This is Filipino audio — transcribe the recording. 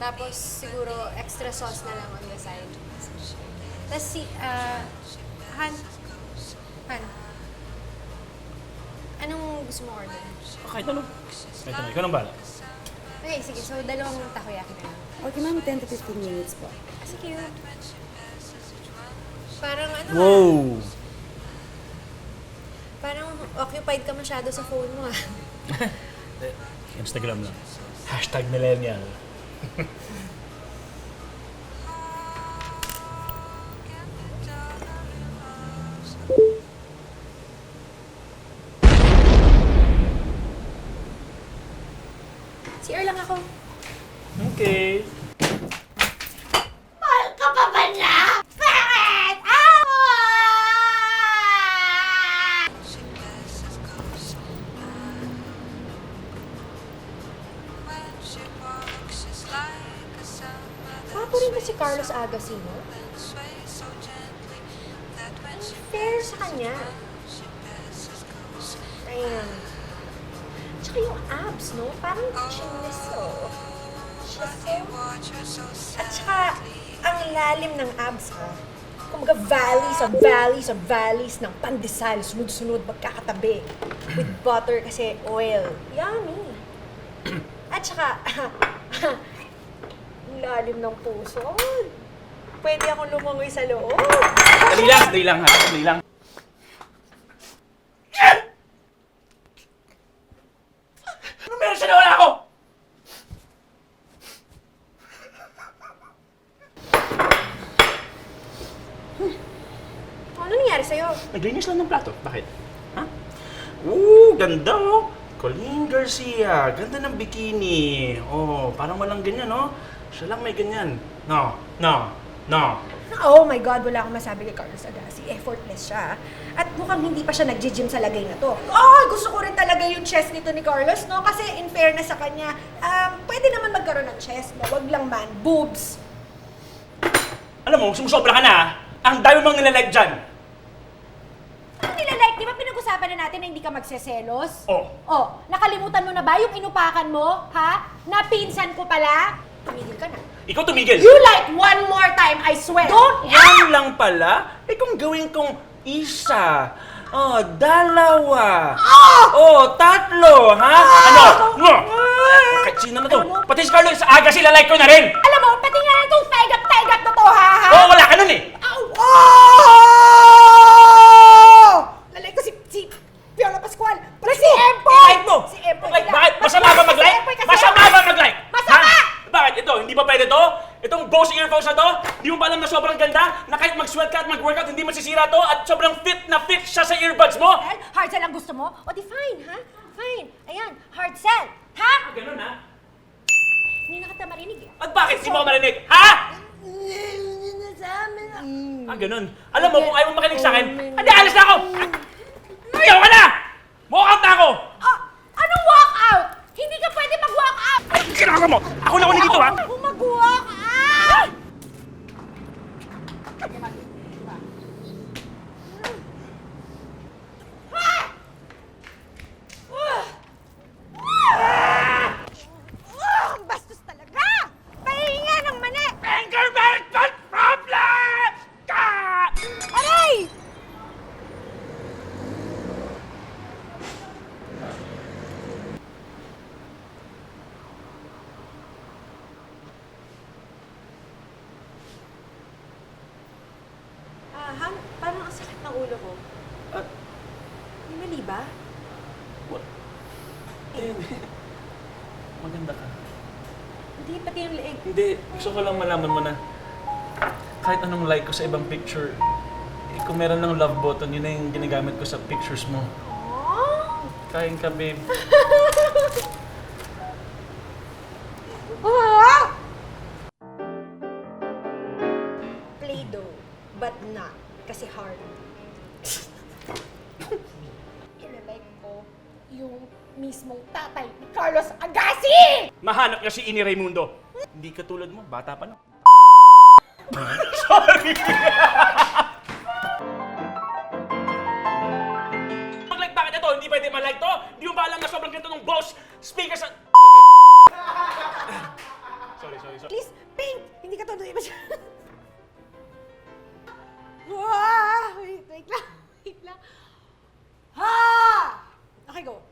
Tapos siguro extra sauce na lang on the side. Tapos Han. Han. Anong gusto mo order? Kahit ano. Kahit ano. Ikaw nang bala. Okay, sige. So, dalawang takoyaki na lang. Okay, ma'am, 10 to 15 minutes po. Sige. Parang ano Wow! parang occupied ka masyado sa phone mo ah. Instagram lang. Hashtag millennial. CR lang ako. Okay. Mahal ka pa ba niya? Bakit? Papo rin ba si Carlos Agasino? Fair sa kanya. Ayun. Tsaka yung abs, no? Parang chismiso. At saka, ang lalim ng abs, ha? Kumbaga, valleys on valleys on valleys ng pandesal, sunod-sunod, magkakatabi. With butter kasi oil. Yummy! At saka, ang lalim ng puso. Pwede akong lumangoy sa loob. Dali lang ha. Dali lang. Ano meron siya na wala ako? Ano nangyari sa'yo? Naglinis lang ng plato. Bakit? Ha? Ooh, ganda oh. Colleen Garcia. Ganda ng bikini. Oh, parang walang ganyan, no? Siya lang may ganyan. No. Oh my God, wala akong masabi kay Carlos Agassi. Effortless siya. At mukhang hindi pa siya nag-gym sa lagay na to. Oh, gusto ko rin talaga yung chest nito ni Carlos, no? Kasi in fairness sa kanya, pwede naman magkaroon ng chest, no? Wag lang man, boobs. Alam mo, sumusobra ka na ha? Ang dami mong nilalike dyan. Ano nilalike? Di ba pinag-usapan na natin na hindi ka magseselos? Oh. Oh, nakalimutan mo na ba yung inupakan mo? Ha? Napinsan ko pala? Tumigil ka na. Ikaw tumigil. You like one more time, I swear! Don't! Yan lang pala? Eh kung gawin kong isa, dalawa, tatlo, ha? Ano? Kahit sino na to? Pati si Carlos Agassi, like ko na rin! Alam mo, pati nga itong taigap-taigap na to, ha? Oo, wala ka nun eh! Lalay ko si Fiona Pascual. Pala si Empoy! I-like mo! Si Empoy. Like, bakit? Masama ba mag-like? Si Empoy kasi- Masama ba mag-like? Masama! Ha? Bakit? Ito, hindi ba pwede to? Itong Bose earphones na to? Hindi mo ba alam na sobrang ganda? Na kahit mag-sweat ka at mag-workout, hindi masisira to? At sobrang fit na fit siya sa earbuds mo? Well, hard sell ang gusto mo? O di fine, ha? Fine. Ayan, hard sell. Ha? Ganun ha? Hindi na kita marinig eh. At bakit di mo ako marinig? Ha? Ganun. Alam mo, kung ayaw mo makinig sa akin, hindi, alis na ako! Ayaw ka na! Walk out na ako! Anong walk out? Hindi ka pwede mag-walk out! Anong ginagawa mo? Ako na dito ha? Ako mag-walk out! Ang bastos talaga! Pahinga ng mani! Anger management problem! Ka! Aray! Han, parang ang sakit ng ulo ko. At, May mali ba? what? Maganda ka. Hindi, pati yung leeg. Hindi, gusto ko lang malaman mo na kahit anong like ko sa ibang picture, kung meron ng love button, yun na yung ginagamit ko sa pictures mo. Oh! Kain ka, babe. Ah! Play-Doh, but not. Kasi hard. Ilalike ko yung mismong tatay ni Carlos Agassi! Mahanap niya si Ini Raimundo. Hindi katulad mo, bata pa lang. Sorry! Mag-like bakit ito? Hindi pwede ma-like to? Hindi mo ba alam na sobrang ganda ng Bose speakers at... Sorry. Please, Pink! Hindi ka todo iba siya. Wait lang. Ha! Okay, go.